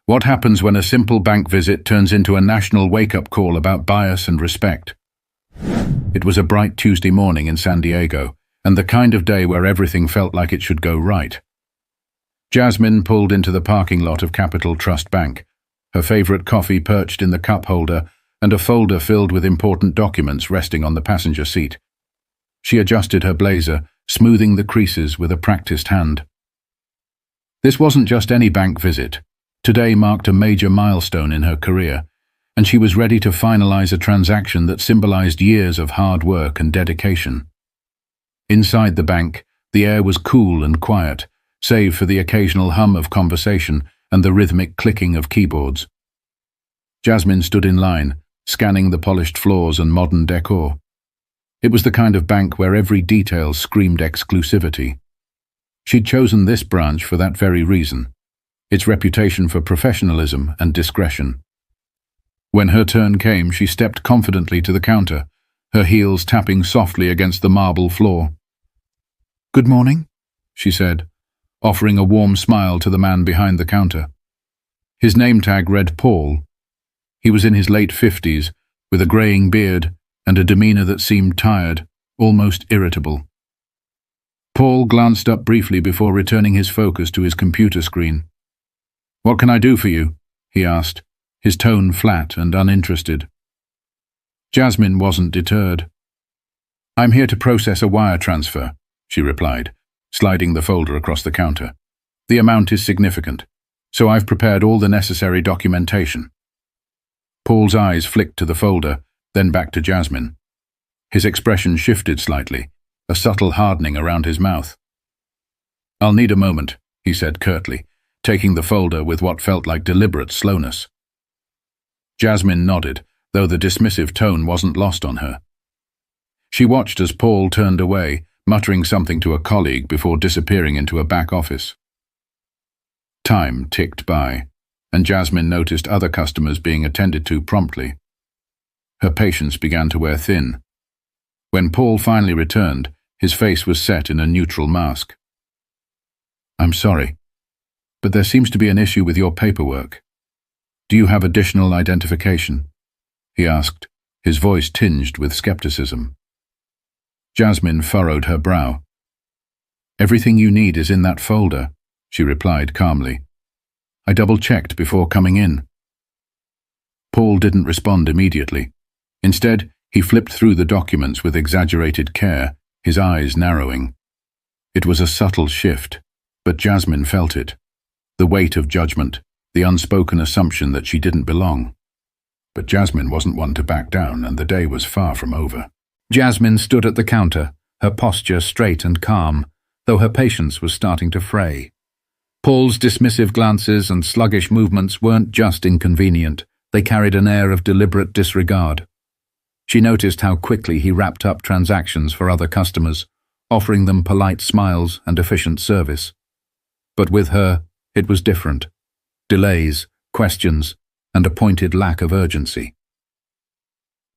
What happens when a simple bank visit turns into a national wake-up call about bias and respect? It was a bright Tuesday morning in San Diego, and the kind of day where everything felt like it should go right. Jasmine pulled into the parking lot of Capital Trust Bank, her favorite coffee perched in the cup holder and a folder filled with important documents resting on the passenger seat. She adjusted her blazer, smoothing the creases with a practiced hand. This wasn't just any bank visit. Today marked a major milestone in her career, and she was ready to finalize a transaction that symbolized years of hard work and dedication. Inside the bank, the air was cool and quiet, save for the occasional hum of conversation and the rhythmic clicking of keyboards. Jasmine stood in line, scanning the polished floors and modern decor. It was the kind of bank where every detail screamed exclusivity. She'd chosen this branch for that very reason, its reputation for professionalism and discretion. When her turn came, she stepped confidently to the counter, her heels tapping softly against the marble floor. "Good morning," she said, offering a warm smile to the man behind the counter. His name tag read Paul. He was in his late 50s, with a graying beard and a demeanor that seemed tired, almost irritable. Paul glanced up briefly before returning his focus to his computer screen. "What can I do for you?" he asked, his tone flat and uninterested. Jasmine wasn't deterred. "I'm here to process a wire transfer," she replied, sliding the folder across the counter. "The amount is significant, so I've prepared all the necessary documentation." Paul's eyes flicked to the folder, then back to Jasmine. His expression shifted slightly, a subtle hardening around his mouth. "I'll need a moment," he said curtly, taking the folder with what felt like deliberate slowness. Jasmine nodded, though the dismissive tone wasn't lost on her. She watched as Paul turned away, muttering something to a colleague before disappearing into a back office. Time ticked by, and Jasmine noticed other customers being attended to promptly. Her patience began to wear thin. When Paul finally returned, his face was set in a neutral mask. "I'm sorry, but there seems to be an issue with your paperwork. Do you have additional identification?" he asked, his voice tinged with skepticism. Jasmine furrowed her brow. "Everything you need is in that folder," she replied calmly. "I double-checked before coming in." Paul didn't respond immediately. Instead, he flipped through the documents with exaggerated care, his eyes narrowing. It was a subtle shift, but Jasmine felt it. The weight of judgment, the unspoken assumption that she didn't belong. But Jasmine wasn't one to back down, and the day was far from over. Jasmine stood at the counter, her posture straight and calm, though her patience was starting to fray. Paul's dismissive glances and sluggish movements weren't just inconvenient, they carried an air of deliberate disregard. She noticed how quickly he wrapped up transactions for other customers, offering them polite smiles and efficient service. But with her, it was different. Delays, questions, and a pointed lack of urgency.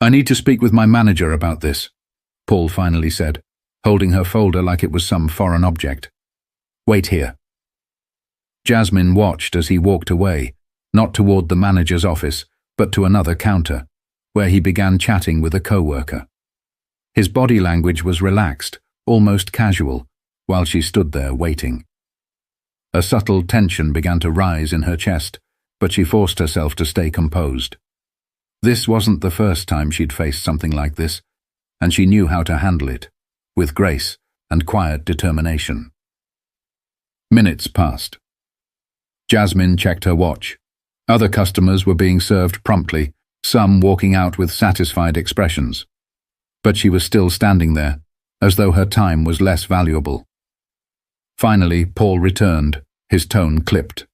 "I need to speak with my manager about this," Paul finally said, holding her folder like it was some foreign object. "Wait here." Jasmine watched as he walked away, not toward the manager's office, but to another counter, where he began chatting with a co-worker. His body language was relaxed, almost casual, while she stood there waiting. A subtle tension began to rise in her chest, but she forced herself to stay composed. This wasn't the first time she'd faced something like this, and she knew how to handle it, with grace and quiet determination. Minutes passed. Jasmine checked her watch. Other customers were being served promptly, some walking out with satisfied expressions. But she was still standing there, as though her time was less valuable. Finally, Paul returned, his tone clipped.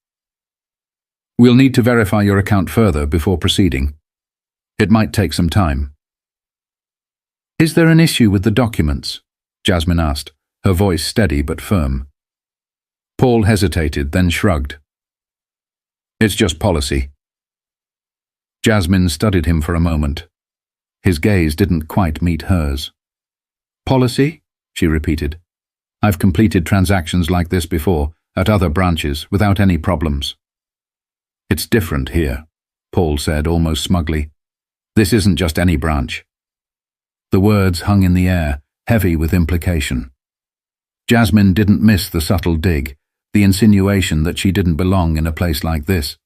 "We'll need to verify your account further before proceeding. It might take some time." "Is there an issue with the documents?" Jasmine asked, her voice steady but firm. Paul hesitated, then shrugged. "It's just policy." Jasmine studied him for a moment. His gaze didn't quite meet hers. "Policy?" she repeated. "I've completed transactions like this before, at other branches, without any problems." "It's different here," Paul said almost smugly. "This isn't just any branch." The words hung in the air, heavy with implication. Jasmine didn't miss the subtle dig, the insinuation that she didn't belong in a place like this.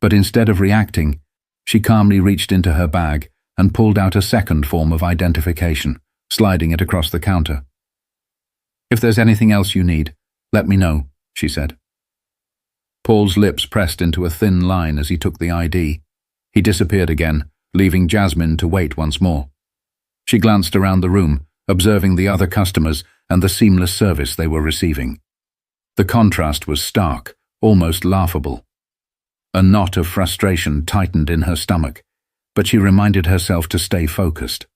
But instead of reacting, she calmly reached into her bag and pulled out a second form of identification, sliding it across the counter. "If there's anything else you need, let me know," she said. Paul's lips pressed into a thin line as he took the ID. He disappeared again, leaving Jasmine to wait once more. She glanced around the room, observing the other customers and the seamless service they were receiving. The contrast was stark, almost laughable. A knot of frustration tightened in her stomach, but she reminded herself to stay focused.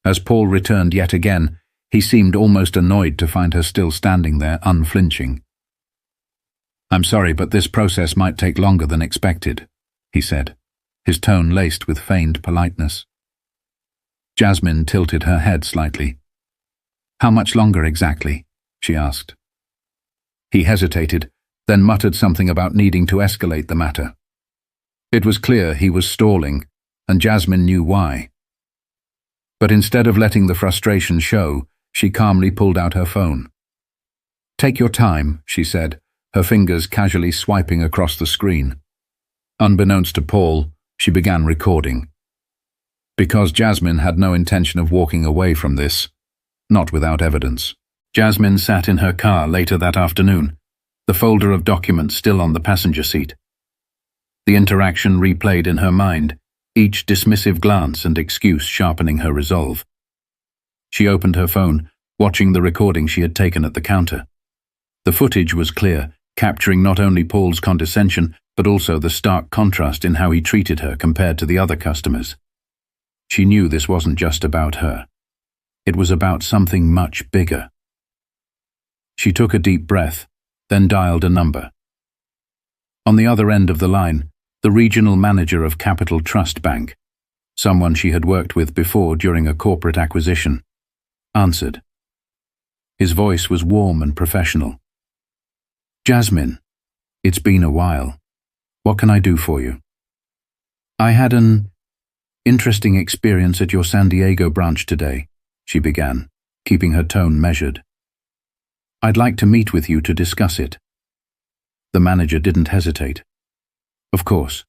As Paul returned yet again, he seemed almost annoyed to find her still standing there, unflinching. "I'm sorry, but this process might take longer than expected," he said, his tone laced with feigned politeness. Jasmine tilted her head slightly. "How much longer exactly?" she asked. He hesitated, then muttered something about needing to escalate the matter. It was clear he was stalling, and Jasmine knew why. But instead of letting the frustration show, she calmly pulled out her phone. "Take your time," she said, her fingers casually swiping across the screen. Unbeknownst to Paul, she began recording. Because Jasmine had no intention of walking away from this, not without evidence. Jasmine sat in her car later that afternoon, the folder of documents still on the passenger seat. The interaction replayed in her mind, each dismissive glance and excuse sharpening her resolve. She opened her phone, watching the recording she had taken at the counter. The footage was clear, capturing not only Paul's condescension, but also the stark contrast in how he treated her compared to the other customers. She knew this wasn't just about her. It was about something much bigger. She took a deep breath, then dialed a number. On the other end of the line, the regional manager of Capital Trust Bank, someone she had worked with before during a corporate acquisition, answered. His voice was warm and professional. "Jasmine, it's been a while. What can I do for you?" "I had an interesting experience at your San Diego branch today," she began, keeping her tone measured. "I'd like to meet with you to discuss it." The manager didn't hesitate. "Of course.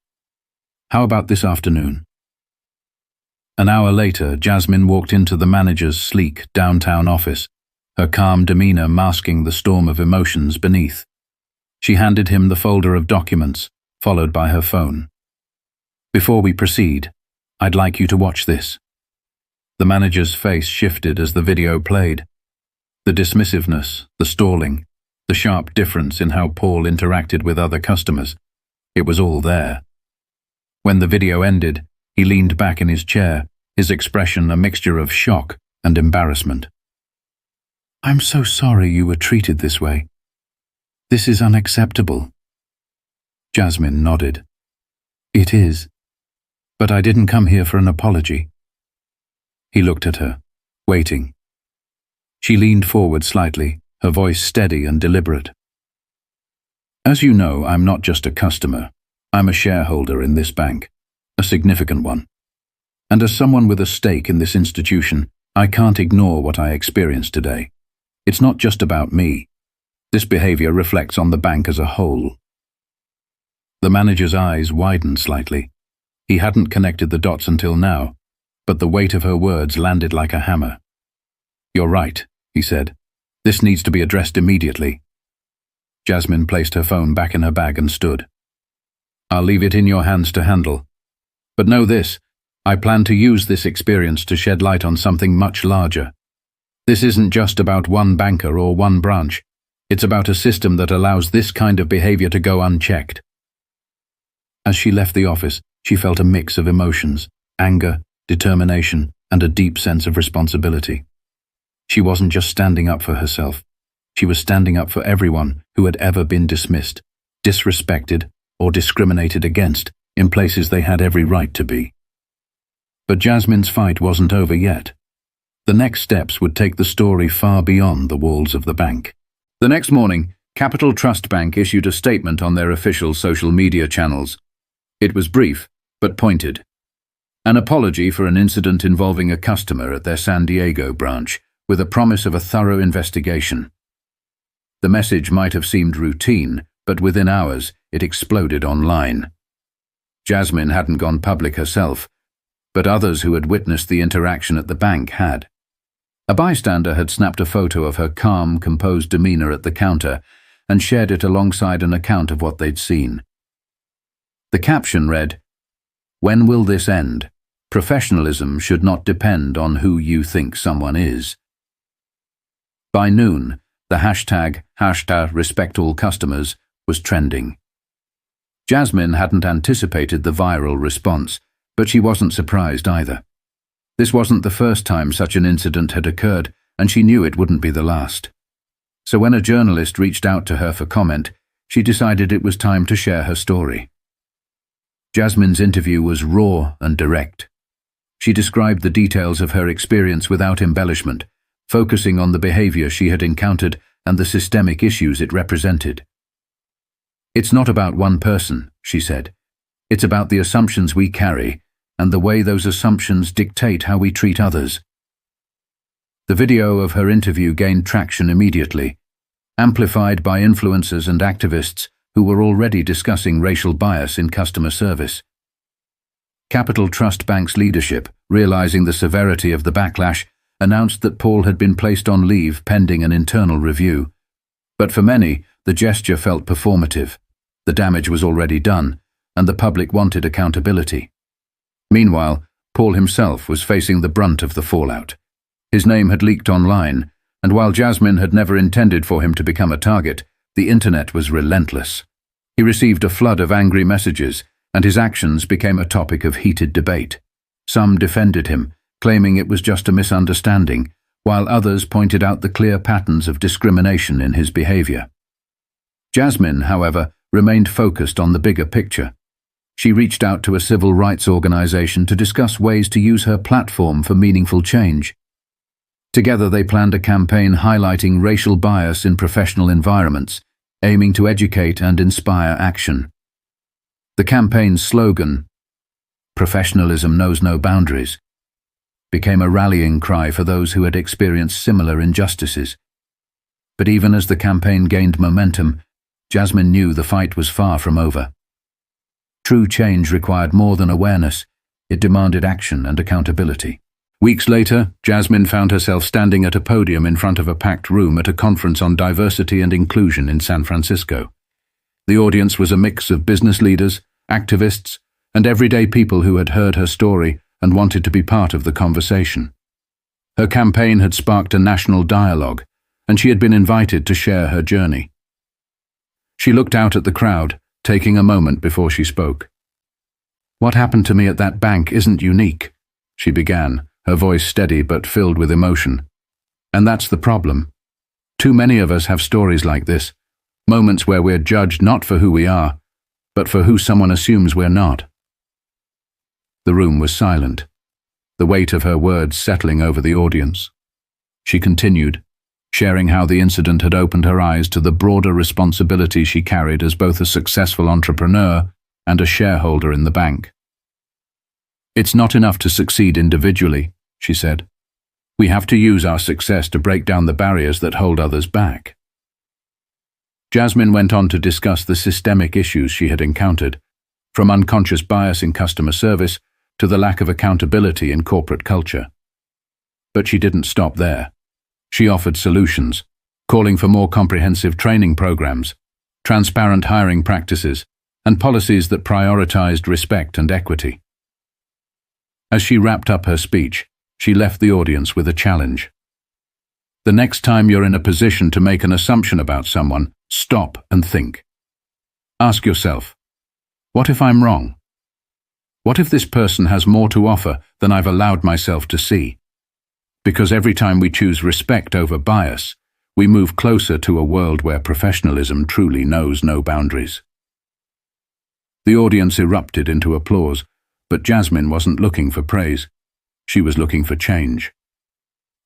How about this afternoon?" An hour later, Jasmine walked into the manager's sleek downtown office, her calm demeanor masking the storm of emotions beneath. She handed him the folder of documents, followed by her phone. "Before we proceed, I'd like you to watch this." The manager's face shifted as the video played. The dismissiveness, the stalling, the sharp difference in how Paul interacted with other customers. It was all there. When the video ended, he leaned back in his chair, his expression a mixture of shock and embarrassment. "I'm so sorry you were treated this way. This is unacceptable." Jasmine nodded. "It is. But I didn't come here for an apology." He looked at her, waiting. She leaned forward slightly, her voice steady and deliberate. "As you know, I'm not just a customer. I'm a shareholder in this bank, a significant one. And as someone with a stake in this institution, I can't ignore what I experienced today. It's not just about me. This behavior reflects on the bank as a whole." The manager's eyes widened slightly. He hadn't connected the dots until now, but the weight of her words landed like a hammer. "You're right," he said. "This needs to be addressed immediately." Jasmine placed her phone back in her bag and stood. "I'll leave it in your hands to handle. But know this, I plan to use this experience to shed light on something much larger. This isn't just about one banker or one branch. It's about a system that allows this kind of behavior to go unchecked." As she left the office, she felt a mix of emotions, anger, determination, and a deep sense of responsibility. She wasn't just standing up for herself. She was standing up for everyone who had ever been dismissed, disrespected, or discriminated against in places they had every right to be. But Jasmine's fight wasn't over yet. The next steps would take the story far beyond the walls of the bank. The next morning, Capital Trust Bank issued a statement on their official social media channels. It was brief, but pointed. An apology for an incident involving a customer at their San Diego branch, with a promise of a thorough investigation. The message might have seemed routine, but within hours, it exploded online. Jasmine hadn't gone public herself, but others who had witnessed the interaction at the bank had. A bystander had snapped a photo of her calm, composed demeanor at the counter and shared it alongside an account of what they'd seen. The caption read, "When will this end? Professionalism should not depend on who you think someone is." By noon, the hashtag #RespectAllCustomers was trending. Jasmine hadn't anticipated the viral response, but she wasn't surprised either. This wasn't the first time such an incident had occurred, and she knew it wouldn't be the last. So when a journalist reached out to her for comment, she decided it was time to share her story. Jasmine's interview was raw and direct. She described the details of her experience without embellishment, focusing on the behavior she had encountered and the systemic issues it represented. "It's not about one person," she said. "It's about the assumptions we carry and the way those assumptions dictate how we treat others." The video of her interview gained traction immediately, amplified by influencers and activists who were already discussing racial bias in customer service. Capital Trust Bank's leadership, realizing the severity of the backlash, announced that Paul had been placed on leave pending an internal review. But for many, the gesture felt performative. The damage was already done, and the public wanted accountability. Meanwhile, Paul himself was facing the brunt of the fallout. His name had leaked online, and while Jasmine had never intended for him to become a target, the internet was relentless. He received a flood of angry messages, and his actions became a topic of heated debate. Some defended him, claiming it was just a misunderstanding, while others pointed out the clear patterns of discrimination in his behavior. Jasmine, however, remained focused on the bigger picture. She reached out to a civil rights organization to discuss ways to use her platform for meaningful change. Together they planned a campaign highlighting racial bias in professional environments, aiming to educate and inspire action. The campaign's slogan, "Professionalism knows no boundaries," became a rallying cry for those who had experienced similar injustices. But even as the campaign gained momentum, Jasmine knew the fight was far from over. True change required more than awareness. It demanded action and accountability. Weeks later, Jasmine found herself standing at a podium in front of a packed room at a conference on diversity and inclusion in San Francisco. The audience was a mix of business leaders, activists, and everyday people who had heard her story and wanted to be part of the conversation. Her campaign had sparked a national dialogue, and she had been invited to share her journey. She looked out at the crowd, taking a moment before she spoke. "What happened to me at that bank isn't unique," she began, her voice steady but filled with emotion. "And that's the problem. Too many of us have stories like this, moments where we're judged not for who we are, but for who someone assumes we're not." The room was silent, the weight of her words settling over the audience. She continued, sharing how the incident had opened her eyes to the broader responsibility she carried as both a successful entrepreneur and a shareholder in the bank. "It's not enough to succeed individually," she said. "We have to use our success to break down the barriers that hold others back." Jasmine went on to discuss the systemic issues she had encountered, from unconscious bias in customer service to the lack of accountability in corporate culture. But she didn't stop there. She offered solutions, calling for more comprehensive training programs, transparent hiring practices, and policies that prioritized respect and equity. As she wrapped up her speech, she left the audience with a challenge. The next time you're in a position to make an assumption about someone, stop and think. Ask yourself, what if I'm wrong? What if this person has more to offer than I've allowed myself to see? Because every time we choose respect over bias, we move closer to a world where professionalism truly knows no boundaries. The audience erupted into applause, but Jasmine wasn't looking for praise. She was looking for change.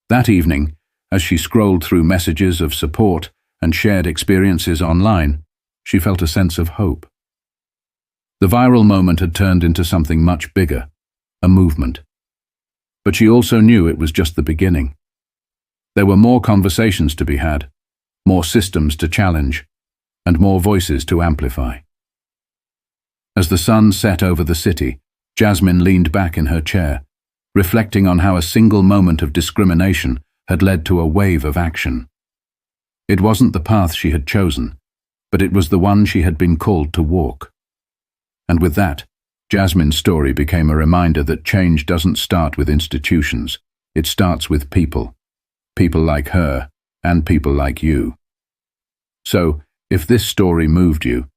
That evening, as she scrolled through messages of support and shared experiences online, she felt a sense of hope. The viral moment had turned into something much bigger, a movement. But she also knew it was just the beginning. There were more conversations to be had, more systems to challenge, and more voices to amplify. As the sun set over the city, Jasmine leaned back in her chair, reflecting on how a single moment of discrimination had led to a wave of action. It wasn't the path she had chosen, but it was the one she had been called to walk. And with that, Jasmine's story became a reminder that change doesn't start with institutions, it starts with people. People like her, and people like you. So, if this story moved you,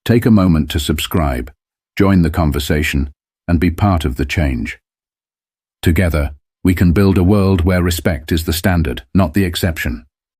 take a moment to subscribe, join the conversation, and be part of the change. Together, we can build a world where respect is the standard, not the exception.